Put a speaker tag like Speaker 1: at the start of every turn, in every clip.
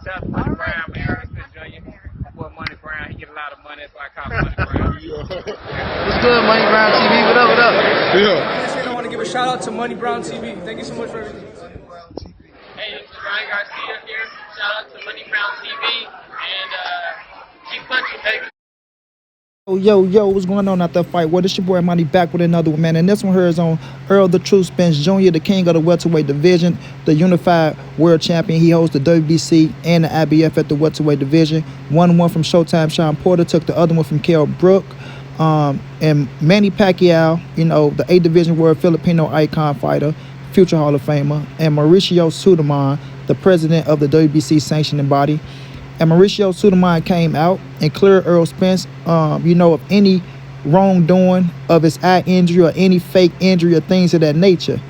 Speaker 1: Shout out to Money Brown, man. Earl Spencer Jr. My boy Money Brown, he get a lot of money, that's why I call him Money Brown.
Speaker 2: What's good, Money Brown TV? What up, what up?
Speaker 3: Yeah. I want to give a shout out to Money Brown TV. Thank you so much for everything.
Speaker 4: Hey, this is Ryan Garcia here. Shout out to Money Brown TV and keep punching, baby.
Speaker 2: Yo, what's going on out that fight? Well, this your boy Manny back with another one, man. And this one here is on Earl the True Spence Jr., the king of the welterweight division, the unified world champion. He holds the WBC and the IBF at the welterweight division. One from Showtime, Sean Porter, took the other one from Kell Brook. And Manny Pacquiao, you know, the A Division world Filipino icon fighter, future Hall of Famer, and Mauricio Sulaimán, the president of the WBC sanctioning body. And Mauricio Sulaimán came out and cleared Earl Spence, you know, of any wrongdoing of his eye injury or any fake injury or things of that nature.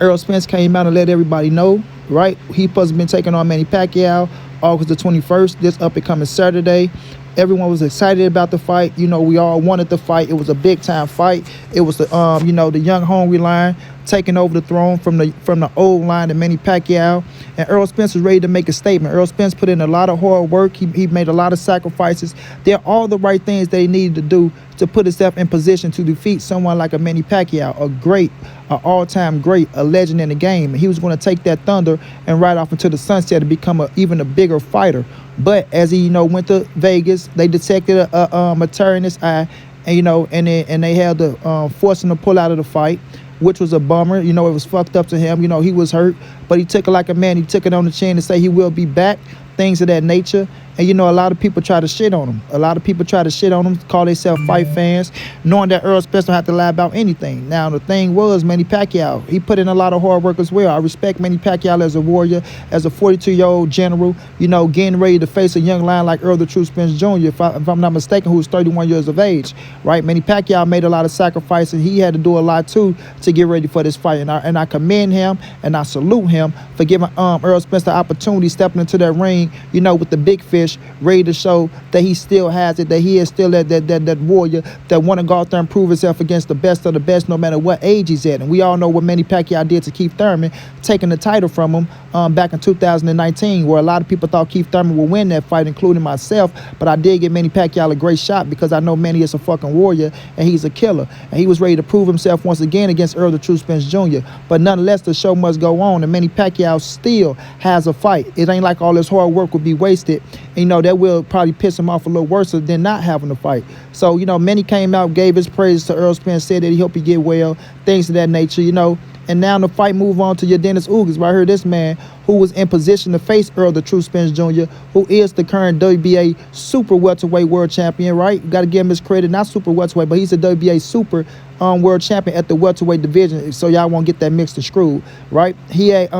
Speaker 2: Earl Spence came out and let everybody know, right? He supposed to have been taking on Manny Pacquiao August the 21st, this up-and-coming Saturday. Everyone was excited about the fight. You know, we all wanted the fight. It was a big-time fight. It was the, you know, the young hungry lion taking over the throne from the old line of Manny Pacquiao. And Earl Spence was ready to make a statement. Earl Spence put in a lot of hard work. He made a lot of sacrifices. They're all the right things they needed to do to put himself in position to defeat someone like a Manny Pacquiao, a great, an all-time great, a legend in the game. And he was going to take that thunder and ride off into the sunset to become even a bigger fighter. But as he, you know, went to Vegas, they detected a tear in his eye, and you know, and they had to force him to pull out of the fight, which was a bummer. You know, it was fucked up to him. You know, he was hurt, but he took it like a man. He took it on the chin to say he will be back, things of that nature. And, you know, a lot of people try to shit on him. A lot of people try to shit on him, call themselves fight fans, knowing that Earl Spencer don't have to lie about anything. Now, the thing was, Manny Pacquiao, he put in a lot of hard work as well. I respect Manny Pacquiao as a warrior, as a 42-year-old general, you know, getting ready to face a young lion like Earl the True Spence Jr., if I'm not mistaken, who was 31 years of age, right? Manny Pacquiao made a lot of sacrifices. He had to do a lot, too, to get ready for this fight. And I commend him, and I salute him for giving Earl Spencer the opportunity, stepping into that ring, you know, with the big fish, ready to show that he still has it, that he is still that warrior that want to go out there and prove himself against the best of the best, no matter what age he's at. And we all know what Manny Pacquiao did to Keith Thurman, taking the title from him back in 2019, where a lot of people thought Keith Thurman would win that fight, including myself. But I did give Manny Pacquiao a great shot because I know Manny is a fucking warrior and he's a killer. And he was ready to prove himself once again against Earl the True Spence Jr. But nonetheless, the show must go on, and Manny Pacquiao still has a fight. It ain't like all this hard work would be wasted. And, you know, that will probably piss him off a little worse than not having a fight. So, you know, Manny came out, gave his praise to Earl Spence, said that he hope he get well, things of that nature, you know. And now the fight move on to your Dennis Ugas. Right here, this man who was in position to face Earl the True Spence Jr., who is the current WBA super welterweight world champion, right? You got to give him his credit, not super welterweight, but he's a WBA super world champion at the welterweight division, so y'all won't get that mixed and screwed, right? He had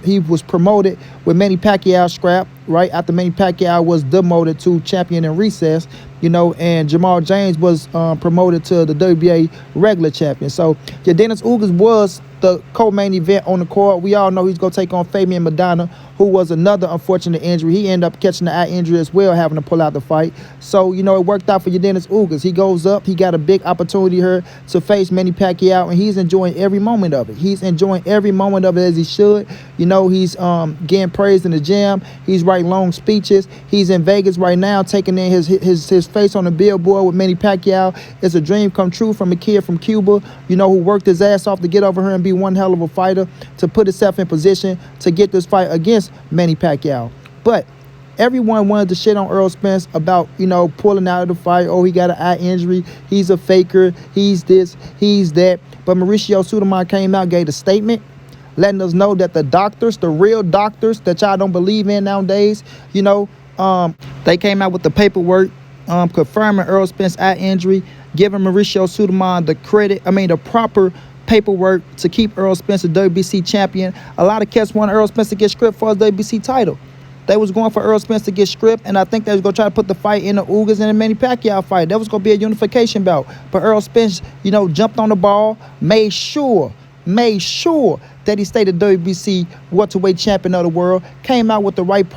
Speaker 2: he was promoted with Manny Pacquiao scrap, right? After Manny Pacquiao was demoted to champion in recess, you know, and Jamal James was promoted to the WBA regular champion. So your Dennis Ugas was the co-main event on the card. We all know he's going to take on Fabian Madonna, who was another unfortunate injury. He ended up catching the eye injury as well, having to pull out the fight. So, you know, it worked out for your Dennis Ugas. He goes up. He got a big opportunity here to face Manny Pacquiao, and he's enjoying every moment of it. He's enjoying every moment of it as he should. You know, he's getting praised in the gym. He's writing long speeches. He's in Vegas right now, taking in his face on the billboard with Manny Pacquiao. It's a dream come true from a kid from Cuba, you know, who worked his ass off to get over here and be one hell of a fighter, to put himself in position to get this fight against Manny Pacquiao. But everyone wanted to shit on Earl Spence about, you know, pulling out of the fight. Oh, he got an eye injury. He's a faker. He's this. He's that. But Mauricio Sulaimán came out, gave a statement, letting us know that the doctors, the real doctors that y'all don't believe in nowadays, you know, they came out with the paperwork confirming Earl Spence's eye injury, giving Mauricio Sulaimán the proper paperwork to keep Earl Spencer WBC champion. A lot of cats want Earl Spencer to get stripped for his WBC title. They was going for Earl Spencer to get stripped, and I think they was going to try to put the fight in the Ugas and the Manny Pacquiao fight. That was going to be a unification bout. But Earl Spence, you know, jumped on the ball, made sure that he stayed the WBC welterweight champion of the world, came out with the right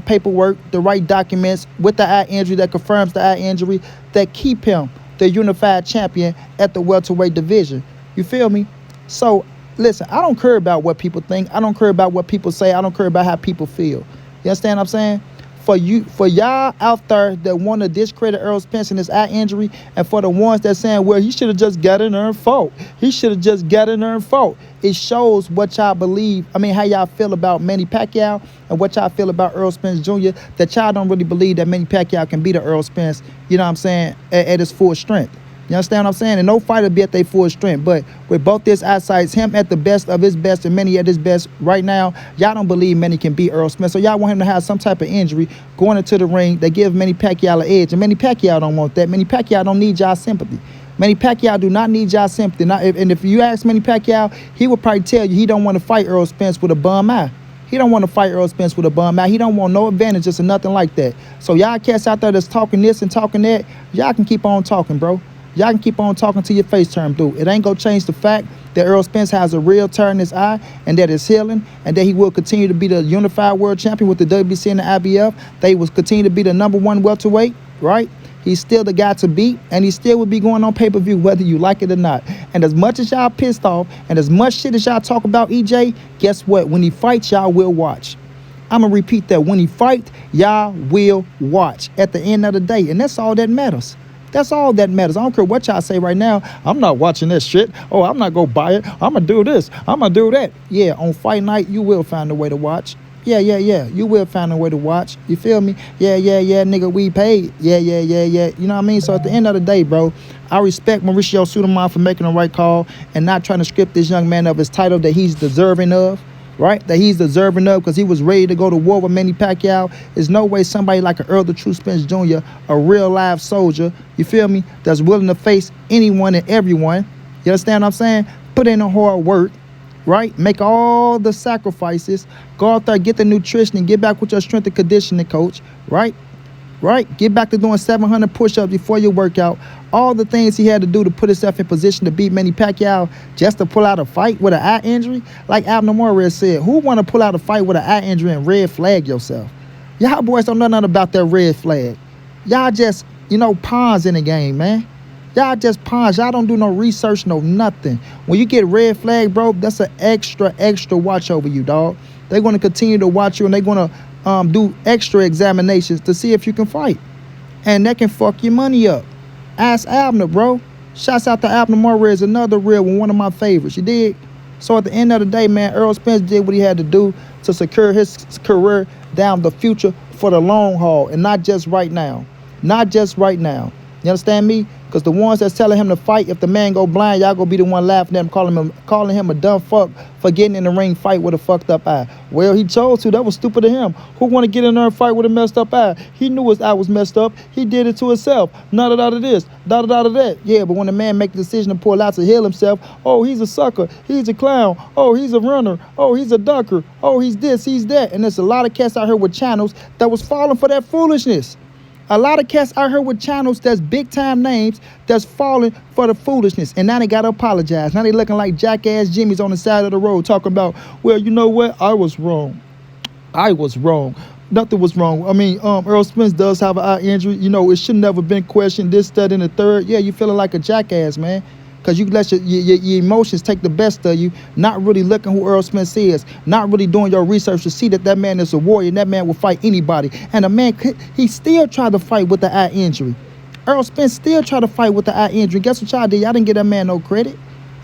Speaker 2: paperwork, the right documents, with the eye injury that confirms the eye injury, that keep him the unified champion at the welterweight division. You feel me? So, listen, I don't care about what people think. I don't care about what people say. I don't care about how people feel. You understand what I'm saying? for y'all out there that want to discredit Earl Spencer and his eye injury, and for the ones that saying, well, he should have just got in there and fought. He should have just got in there and fought. It shows what y'all believe. I mean, how y'all feel about Manny Pacquiao and what y'all feel about Earl Spencer Jr. That y'all don't really believe that Manny Pacquiao can beat Earl Spence, you know what I'm saying, at his full strength. You understand what I'm saying? And no fighter be at their full strength. But with both his eyesights, him at the best of his best and Manny at his best right now, y'all don't believe Manny can beat Earl Spencer. So y'all want him to have some type of injury going into the ring that give Manny Pacquiao an edge. And Manny Pacquiao don't want that. Manny Pacquiao don't need y'all sympathy. Manny Pacquiao do not need y'all sympathy. And if you ask Manny Pacquiao, he will probably tell you he don't want to fight Earl Spence with a bum eye. He don't want to fight Earl Spence with a bum eye. He don't want no advantages or nothing like that. So y'all cats out there that's talking this and talking that, y'all can keep on talking, bro. Y'all can keep on talking till your face turn through. It ain't gonna change the fact that Earl Spence has a real tear in his eye and that it's healing and that he will continue to be the unified world champion with the WBC and the IBF. They will continue to be the #1 welterweight, right? He's still the guy to beat, and he still will be going on pay-per-view whether you like it or not. And as much as y'all pissed off and as much shit as y'all talk about EJ, guess what? When he fights, y'all will watch. I'm gonna repeat that. When he fights, y'all will watch at the end of the day, and that's all that matters. That's all that matters. I don't care what y'all say right now. I'm not watching this shit. Oh, I'm not going to buy it. I'm going to do this. I'm going to do that. Yeah, on fight night, you will find a way to watch. Yeah. You will find a way to watch. You feel me? Yeah, nigga, we paid. Yeah. You know what I mean? So at the end of the day, bro, I respect Mauricio Sulaimán for making the right call and not trying to strip this young man of his title that he's deserving of. Right? That he's deserving of because he was ready to go to war with Manny Pacquiao. There's no way somebody like an Earl the True Spence Jr., a real live soldier, you feel me, that's willing to face anyone and everyone. You understand what I'm saying? Put in the hard work, right? Make all the sacrifices. Go out there, get the nutrition, and get back with your strength and conditioning coach, right? Right? Get back to doing 700 push-ups before your workout. All the things he had to do to put himself in position to beat Manny Pacquiao just to pull out a fight with an eye injury. Like Abner Morez said, who want to pull out a fight with an eye injury and red flag yourself? Y'all boys don't know nothing about that red flag. Y'all just, pawns in the game, man. Y'all just pawns. Y'all don't do no research, no nothing. When you get red flag, bro, that's an extra watch over you, dog. They're going to continue to watch you, and they're going to do extra examinations to see if you can fight. And that can fuck your money up. Ask Abner, bro. Shouts out to Abner Morez, another real one of my favorites. You dig? So at the end of the day, man, Earl Spence did what he had to do to secure his career down the future for the long haul and not just right now. Not just right now. You understand me? Because the ones that's telling him to fight, if the man go blind, y'all gonna be the one laughing at him, calling him a dumb fuck for getting in the ring fight with a fucked up eye. Well, he chose to. That was stupid of him. Who want to get in there and fight with a messed up eye? He knew his eye was messed up. He did it to himself. None of this, that. Yeah, but when the man make the decision to pull out to heal himself, oh, he's a sucker. He's a clown. Oh, he's a runner. Oh, he's a ducker. Oh, he's this, he's that. And there's a lot of cats out here with channels that was falling for that foolishness. A lot of cats out here with channels that's big-time names that's falling for the foolishness. And now they got to apologize. Now they looking like jackass Jimmys on the side of the road talking about, well, you know what? I was wrong. Nothing was wrong. I mean, Earl Spence does have an eye injury. It should never been questioned, this, that, and the third. Yeah, you feeling like a jackass, man. Because you let your emotions take the best of you, not really looking who Earl Spence is, not really doing your research to see that man is a warrior and that man will fight anybody. And the man, he still tried to fight with the eye injury. Earl Spence still tried to fight with the eye injury. Guess what y'all did? Y'all didn't give that man no credit.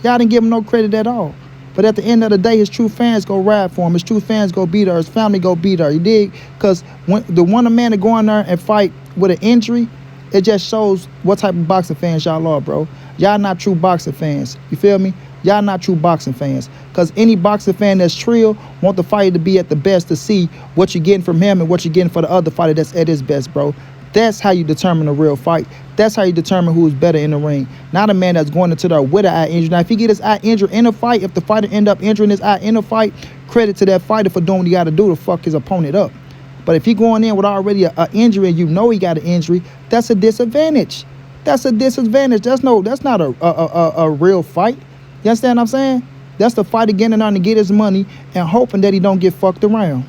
Speaker 2: Y'all didn't give him no credit at all. But at the end of the day, his true fans go ride for him. His true fans go beat her. His family go beat her. You dig? Because when a man to go in there and fight with an injury, it just shows what type of boxing fans y'all are, bro. Y'all not true boxing fans. You feel me? Y'all not true boxing fans. Because any boxing fan that's trill want the fighter to be at the best to see what you're getting from him and what you're getting for the other fighter that's at his best, bro. That's how you determine a real fight. That's how you determine who's better in the ring. Not a man that's going into there with an eye injury. Now, if he get his eye injured in a fight, if the fighter end up injuring his eye in a fight, credit to that fighter for doing what he got to do to fuck his opponent up. But if he going in with already an injury and he got an injury, that's a disadvantage. That's a disadvantage. That's not a real fight. You understand what I'm saying? That's the fighter getting on to get his money and hoping that he don't get fucked around.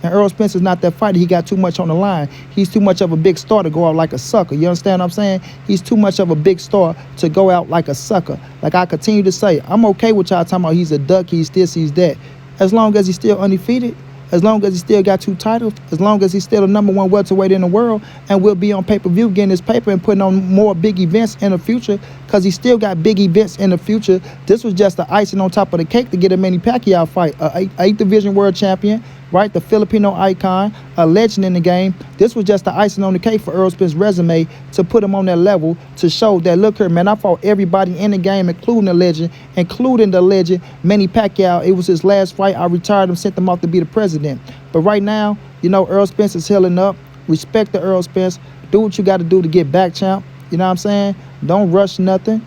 Speaker 2: And Earl Spencer's not that fighter. He got too much on the line. He's too much of a big star to go out like a sucker. You understand what I'm saying? He's too much of a big star to go out like a sucker. Like I continue to say, I'm okay with y'all talking about he's a duck, he's this, he's that. As long as he's still undefeated, as long as he still got 2 titles, as long as he's still the #1 welterweight in the world, and will be on pay-per-view getting his paper and putting on more big events in the future, because he still got big events in the future. This was just the icing on top of the cake to get a Manny Pacquiao fight, a 8th division world champion, right? The Filipino icon, a legend in the game. This was just the icing on the cake for Earl Spencer's resume to put him on that level, to show that, look here, man, I fought everybody in the game, including the legend Manny Pacquiao. It was his last fight. I retired him, sent him off to be the president. But right now, you know, Earl Spencer's healing up. Respect the Earl Spence. Do what you got to do to get back, champ. You know what I'm saying? Don't rush nothing.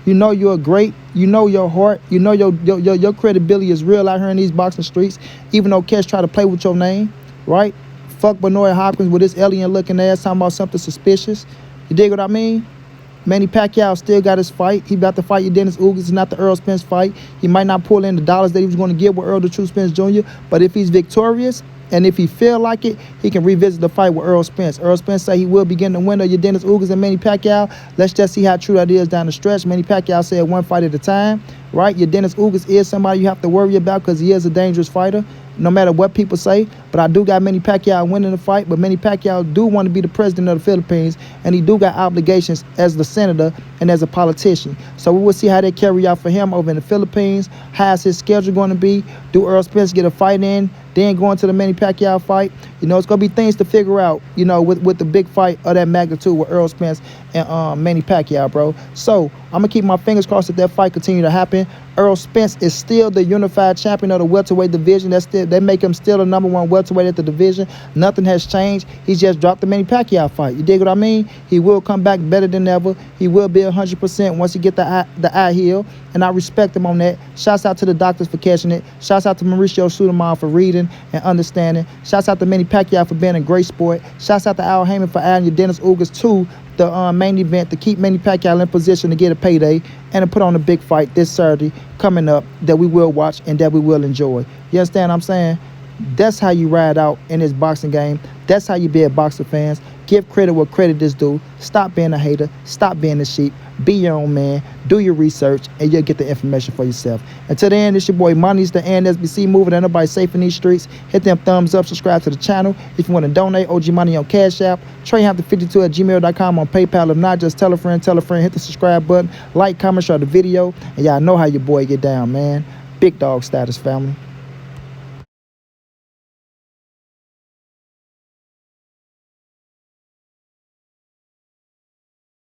Speaker 2: You know you're great. You know your heart. You know your credibility is real out here in these boxing streets. Even though Cash try to play with your name, right? Fuck Benoit Hopkins with his alien-looking ass talking about something suspicious. You dig what I mean? Manny Pacquiao still got his fight. He about to fight your Dennis Ugas. It's not the Earl Spence fight. He might not pull in the dollars that he was going to get with Earl the True Spence Jr., but if he's victorious, and if he feel like it, he can revisit the fight with Earl Spence. Earl Spence say he will begin the winner of your Dennis Ugas and Manny Pacquiao. Let's just see how true that is down the stretch. Manny Pacquiao said 1 fight at a time, right? Your Dennis Ugas is somebody you have to worry about because he is a dangerous fighter, no matter what people say. But I do got Manny Pacquiao winning the fight, but Manny Pacquiao do want to be the president of the Philippines, and he do got obligations as the senator and as a politician. So we will see how they carry out for him over in the Philippines. How's his schedule going to be? Do Earl Spence get a fight in, then going to the Manny Pacquiao fight? You know, it's going to be things to figure out, you know, with the big fight of that magnitude with Earl Spence and Manny Pacquiao, bro. So I'm going to keep my fingers crossed that fight continue to happen. Earl Spence is still the unified champion of the welterweight division. They make him still the #1 welterweight at the division. Nothing has changed. He's just dropped the Manny Pacquiao fight. You dig what I mean? He will come back better than ever. He will be 100% once he get the eye healed, and I respect him on that. Shouts out to the doctors for catching it. Shouts out to Mauricio Suleiman for reading and understanding. Shouts out to Manny Pacquiao for being a great sport. Shouts out to Al Heyman for adding your Dennis Ugas to the main event to keep Manny Pacquiao in position to get a payday and to put on a big fight this Saturday coming up that we will watch and that we will enjoy. You understand what I'm saying? That's how you ride out in this boxing game. That's how you be a boxer, fans. Give credit where credit is due. Stop being a hater. Stop being a sheep. Be your own man. Do your research, and you'll get the information for yourself. Until then, it's your boy Money's the NSBC moving. Ain't nobody safe in these streets. Hit them thumbs up. Subscribe to the channel. If you want to donate, OG Money on Cash App. TreyHampton52@gmail.com on PayPal. If not, just tell a friend. Hit the subscribe button. Like, comment, share the video. And y'all know how your boy get down, man. Big dog status, family.